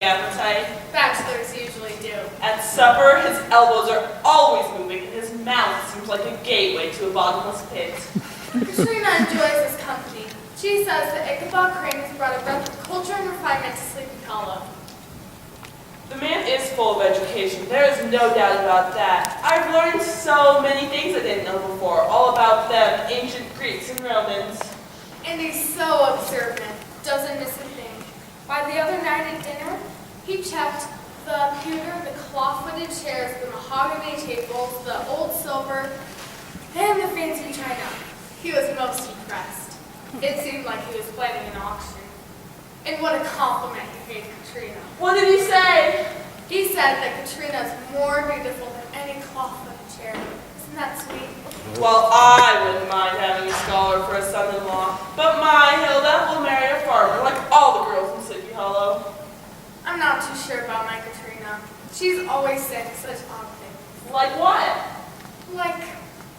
appetite. Bachelors usually do. At supper, his elbows are always moving, and his mouth seems like a gateway to a bottomless pit. Katrina enjoys his company. She says that Ichabod Crane has brought a breath of culture and refinement to Sleepy Hollow. The man is full of education. There is no doubt about that. I've learned so many things I didn't know before, all about them, ancient Greeks and Romans. And he's so observant, doesn't miss a thing. By the other night at dinner, he checked the pewter, the cloth-footed chairs, the mahogany tables, the old silver, and the fancy china. He was most impressed. It seemed like he was planning an auction. And what a compliment he paid Katrina. What did he say? He said that Katrina is more beautiful than any cloth-footed chair. Isn't that sweet? Well, I wouldn't mind having a scholar for a son-in-law, but my Hilda will marry a farmer like all the girls in Sleepy Hollow. I'm not too sure about my Katrina. She's always saying such odd things. Like what? Like,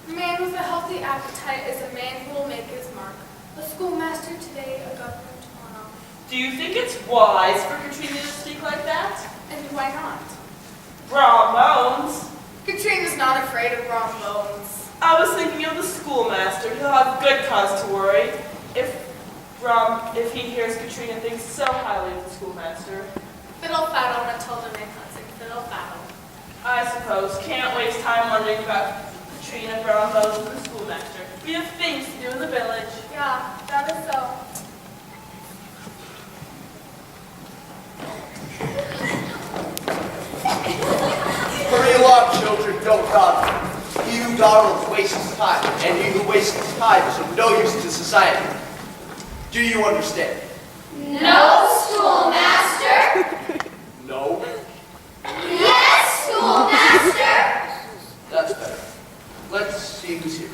a man with a healthy appetite is a man who will make his mark. A schoolmaster today, a governor tomorrow. Do you think it's wise for Katrina to speak like that? And why not? Raw bones. Katrina's not afraid of raw bones. I was thinking of the schoolmaster. He'll have good cause to worry if he hears Katrina thinks so highly of the schoolmaster. Fiddle faddle, Matilda May Hudson, fiddle faddle. I suppose. Can't waste time wondering about Katrina, Brown Bones, and the schoolmaster. We have things to do in the village. Yeah, that is so. Hurry along, children, don't dawdle. He who dawdles wastes his time, and he who wastes his time is of no use to society. Do you understand? No, schoolmaster. No? Yes, schoolmaster. That's better. Let's see who's here.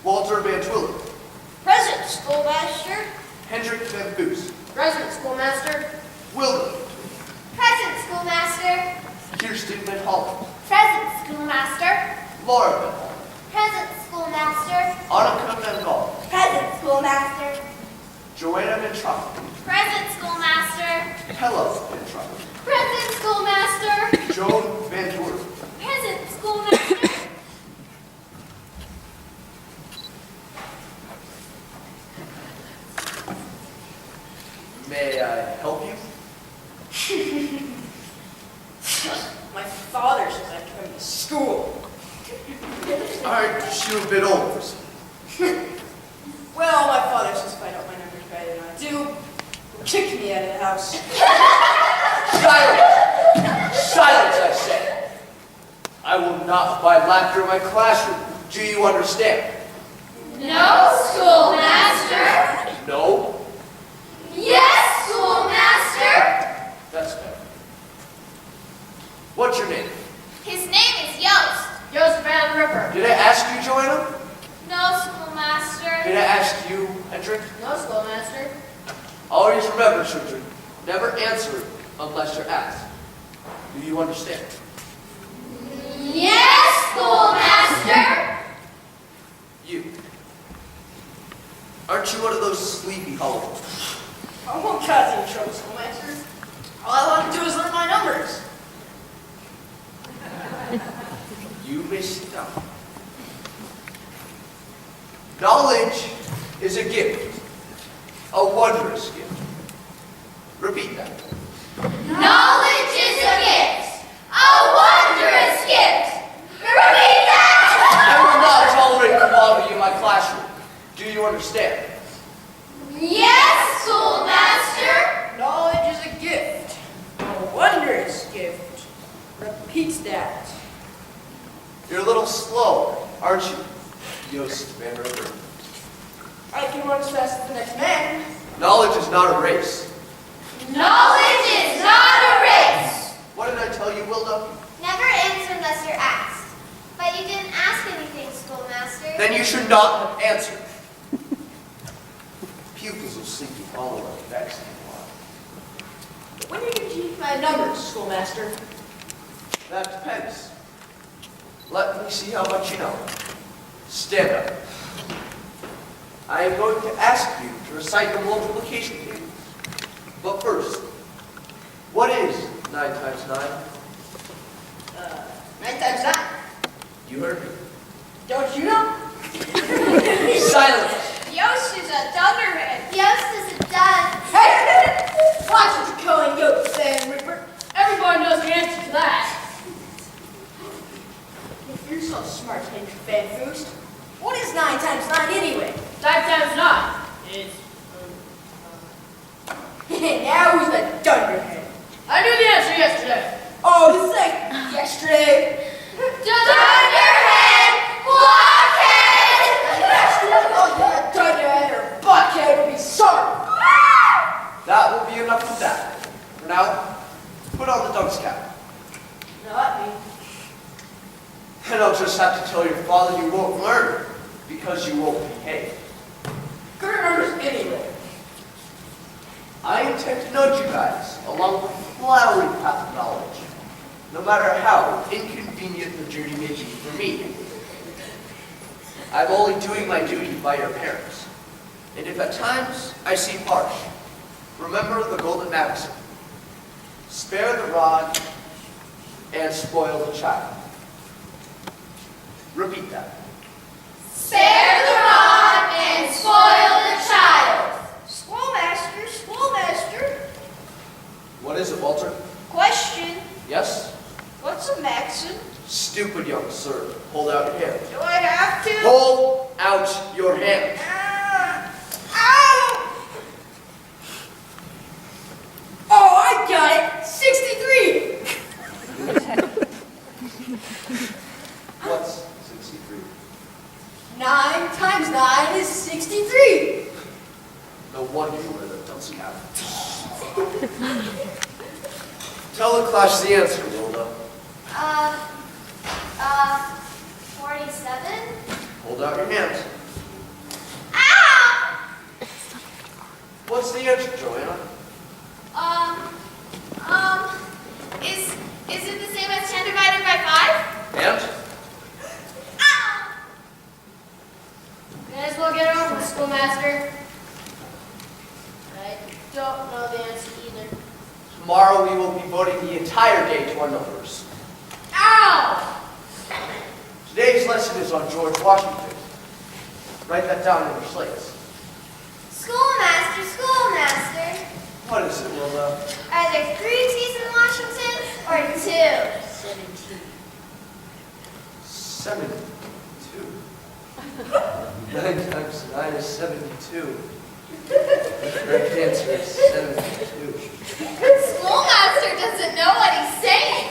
Walter Van Twillen, Present, schoolmaster. Hendrik Van Boos, Present, schoolmaster. Wilma, Present, schoolmaster. Kirsten Van Holland, Present, schoolmaster. Laura Van Holland, Present, schoolmaster. Annika Van Gaal, Present, schoolmaster. Joanna Van Truck, Present, schoolmaster. Hella Van Truck, Present, schoolmaster. Joan Van Toren. Present, schoolmaster. May I help you? My father says I come to school. Aren't you a bit old for something? Well, my father says if I don't my numbers better than I do, he'll kick me out of the house. Silence! Silence, I say! I will not abide laughter in my classroom. Do you understand? No, schoolmaster. No? Yes, schoolmaster. That's better. What's your name? His name is Yost. Yost Van Ripper. Did I ask you, Joanna? No, schoolmaster. Did I ask you, Hendrik? No, schoolmaster. Always remember, children, never answer unless you're asked. Do you understand? Yes, schoolmaster. You. Aren't you one of those Sleepy Hollow ones? I won't cause any trouble, schoolmaster. All I want to do is learn my numbers. You may sit down. Knowledge is a gift, a wondrous gift. Repeat that. Knowledge is a gift, a wondrous gift. Repeat that. I will not tolerate quality in my classroom. Do you understand? Yes, schoolmaster. Knowledge is a gift, a wondrous gift. Repeat that. You're a little slow, aren't you, Yost Van Ripper? I can run as fast as the next man. Knowledge is not a race. Knowledge is not a race. What did I tell you, Wilda? Never answer unless you're asked. But you didn't ask anything, schoolmaster. Then you should not have answered. Pupils will Sleepy Hollow are vexed in a while. When are you going to teach my numbers, schoolmaster? That depends. Let me see how much you know. Stand up. I am going to ask you to recite the multiplication tables. But first, 9 times 9? 9 times 9. You heard me. Don't you know? Silence! Yost is a dunderhead. Yost is a dud. Hey! Watch what you're calling Yost, Sam Ripper. Everybody knows the answer to that. If you're so smart, Henry Van Foost, what is 9 times 9 anyway? 9 times 9 is... now who's the dunderhead? I knew the answer yesterday. Oh, this is like yesterday. Dunderhead! Blockhead! Oh, dunderhead or buckhead will be sorry. That will be enough of that. For now, put on the dunk's cap. Not me. And I'll just have to tell your father you won't learn because you won't behave. Good remembers anyway. I intend to nudge you guys along the flowery path of knowledge, no matter how inconvenient the journey may be for me. I'm only doing my duty by your parents, and if at times I seem harsh, remember the golden maxim: spare the rod and spoil the child. Repeat that. Spare the rod and spoil the child. Schoolmaster, schoolmaster. What is it, Walter? Question. Yes? What's a maxim? Stupid young sir. Hold out your hand. Do I have to? Hold out your hand. Ow! Oh, I got it. 63. What's 63? 9 times 9 is 63. No wonder you wear the dunce cap. Tell the class the answer, Wilda. 47? Hold out your hands. Ow! What's the answer, Joanna? Is it the same as 10 divided by 5? And? Ow! May as well get over, schoolmaster. I don't know the answer either. Tomorrow we will be voting the entire day to our numbers. Ow! Today's lesson is on George Washington. Write that down in your slates. Schoolmaster, schoolmaster. What is it, Wilda? Are there 3 T's in Washington or 2? 72. 9 times 9 is 72. The correct answer is 72. Schoolmaster doesn't know what he's saying.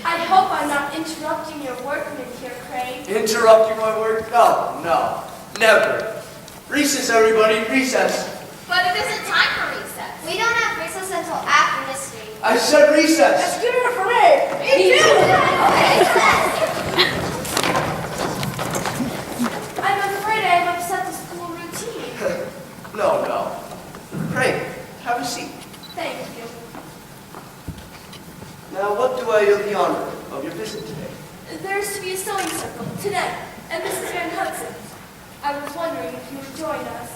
I hope I'm not interrupting your workman here, Craig. Interrupting my work? No, no, never. Recess, everybody, recess. But it isn't time for recess. We don't have recess until after history. I said recess. That's good enough for me. Me too. Recess. I'm afraid I have upset the school routine. No, no. Craig, have a seat. Thank you. Now, what do I owe the honor of your visit today? There's to be a sewing circle tonight, and Mrs. Van Hudson. I was wondering if you would join us.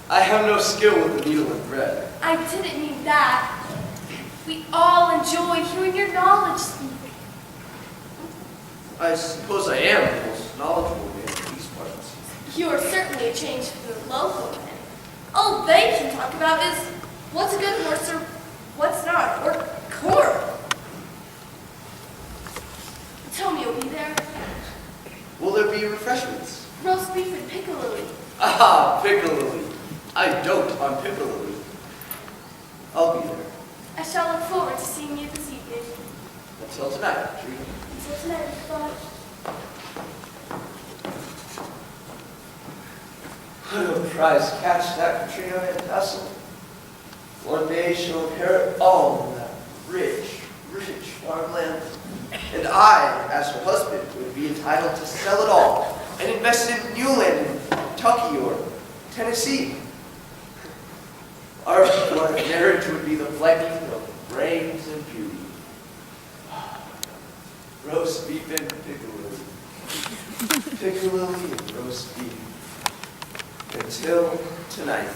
I have no skill with the needle and thread. I didn't mean that. We all enjoy hearing your knowledge speak. I suppose I am the most knowledgeable man in these parts. You are certainly a change for the local men. All they can talk about is what's a good horse or what's not, or corn. Tell me you'll be there. Will there be refreshments? Roast beef and piccalilli. Ah, Piccalilli. I dote on Piccalilli. I'll be there. I shall look forward to seeing you this evening. Until tonight, Trina. Until tonight, bye. I'll prize catch that Katrina Van Tassel. One day she'll inherit all of that rich, rich farmland. And I, as her husband, would be entitled to sell it all and invest in new land in Kentucky or Tennessee. Our marriage would be the blending of brains and beauty. Roast beef and piccalilli. Piccalilli and roast beef. Until tonight.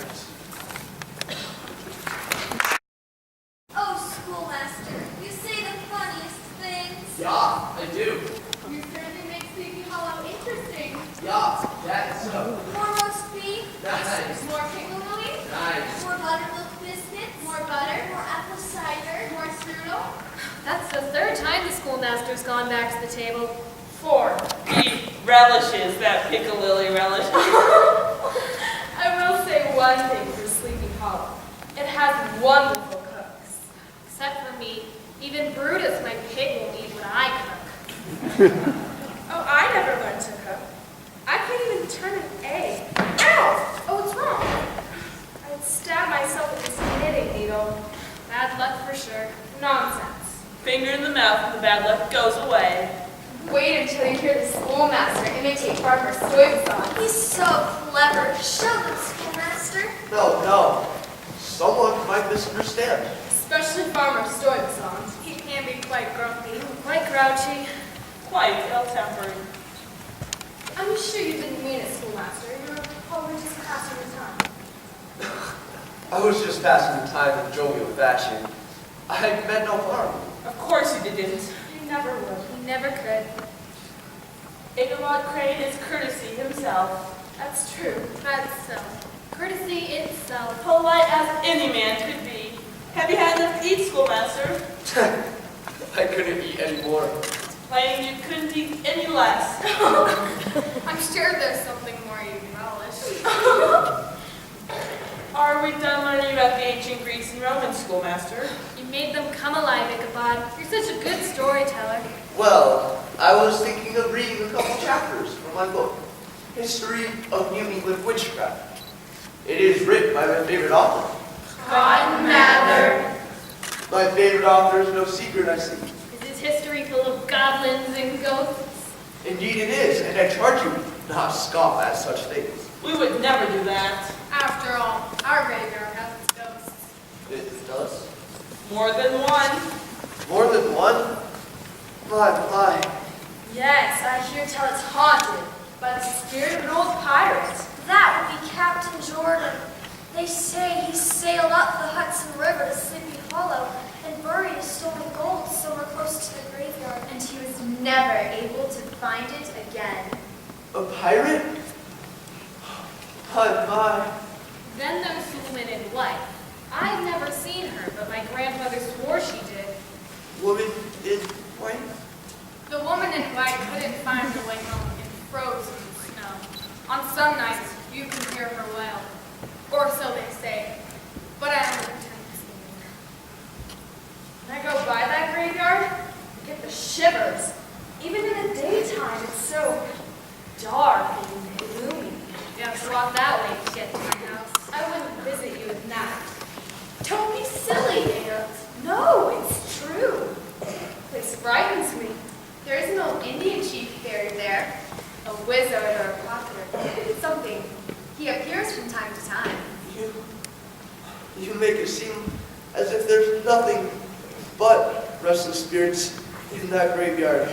That's the third time the schoolmaster's gone back to the table. 4. He relishes that piccalilli relish. I will say one thing for Sleepy Hollow. It has wonderful cooks. Except for me, even Brutus, my pig, won't eat what I cook. Oh, I never learned to cook. I can't even turn an egg. Ow! Oh, what's wrong? I'd stab myself with this knitting needle. Bad luck for sure. Nonsense. Finger in the mouth and the bad luck goes away. Wait until you hear the schoolmaster imitate Farmer Swigsong. He's so clever. Show them, schoolmaster. No. Someone might misunderstand. Especially Farmer Swigsong. He can be quite grumpy. Quite grouchy. Quite ill-tempered. I'm sure you didn't mean it, schoolmaster. You were probably just passing the time. I was just passing the time in jovial fashion. I meant no harm. Of course you didn't. You never would. He never could. Ichabod Crane is courtesy himself. That's true. That's so. Courtesy itself. Polite as any man could be. Have you had enough to eat, schoolmaster? I couldn't eat any more. Plain you couldn't eat any less. I'm sure there's something more you relish. Are we done learning about the ancient Greeks and Romans, schoolmaster? You made them come alive, Ichabod. You're such a good storyteller. Well, I was thinking of reading a couple chapters from my book, History of New England Witchcraft. It is written by my favorite author. Cotton Mather. My favorite author is no secret, I see. Is his history full of goblins and ghosts? Indeed it is, and I charge you not to scoff at such things. We would never do that. After all, our graveyard has its ghosts. It does? More than one. More than one? My. Yes, I hear tell it's haunted by the spirit of an old pirate. That would be Captain Jordan. They say he sailed up the Hudson River to Sleepy Hollow and buried his stolen gold somewhere close to the graveyard. And he was never able to find it again. A pirate? My. Then there's the woman in white. I've never seen her, but my grandmother swore she did. Woman in white? The woman in white couldn't find her way home in frozen snow. On some nights, you can hear her wail. Or so they say. But I don't pretend to see it. When I go by that graveyard, I get the shivers. Even in the daytime, it's so dark and gloomy. You have to walk that way to get to my house. I wouldn't visit you at night. Don't be silly, Aunt. No, it's true. This frightens me. There is an old Indian chief buried there. A wizard or a prophet. Something. He appears from time to time. You make it seem as if there's nothing but restless spirits in that graveyard.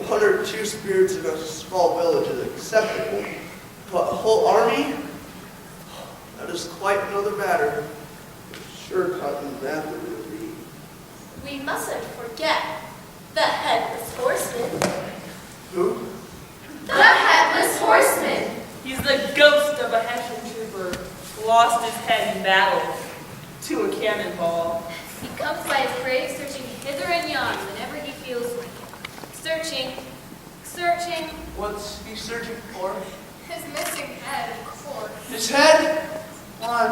1 or 2 spirits in a small village is acceptable, but a whole army? That is quite another matter. Sure, Cotton Mather will be. We mustn't forget the Headless Horseman. Who? The Headless Horseman! He's the ghost of a Hessian trooper who lost his head in battle to a cannonball. He comes by his grave searching hither and yon whenever he feels like it. Searching. What's he searching for? His missing head, of course. His head? My.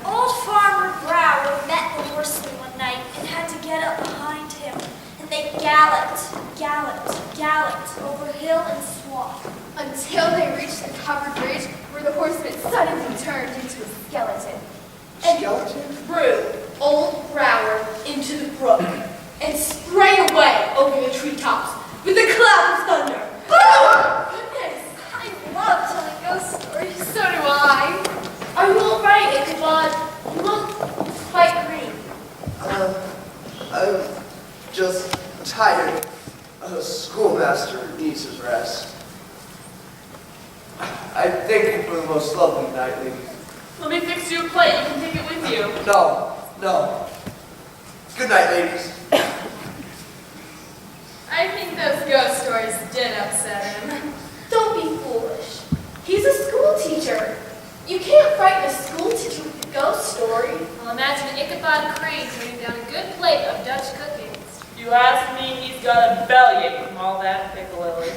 Old Farmer Brower met the horseman one night and had to get up behind him. And they galloped over hill and swamp. Until they reached the covered bridge where the horseman suddenly turned into a skeleton. Skeleton? Threw old Brower into the brook and sprang away over the treetops with a cloud of thunder. Oh, goodness! I love telling ghost stories. So do I. Are you all right, Ichabod? You look quite green. I'm just tired. A schoolmaster needs his rest. I thank you for the most lovely night, lady. Let me fix you a plate. You can take it with you. No. Good night, ladies. I think those ghost stories did upset him. Don't be foolish. He's a school teacher. You can't frighten a school teacher with a ghost story. Well, imagine Ichabod Crane turning down a good plate of Dutch cooking. If you ask me, he's got a bellyache from all that piccalilly.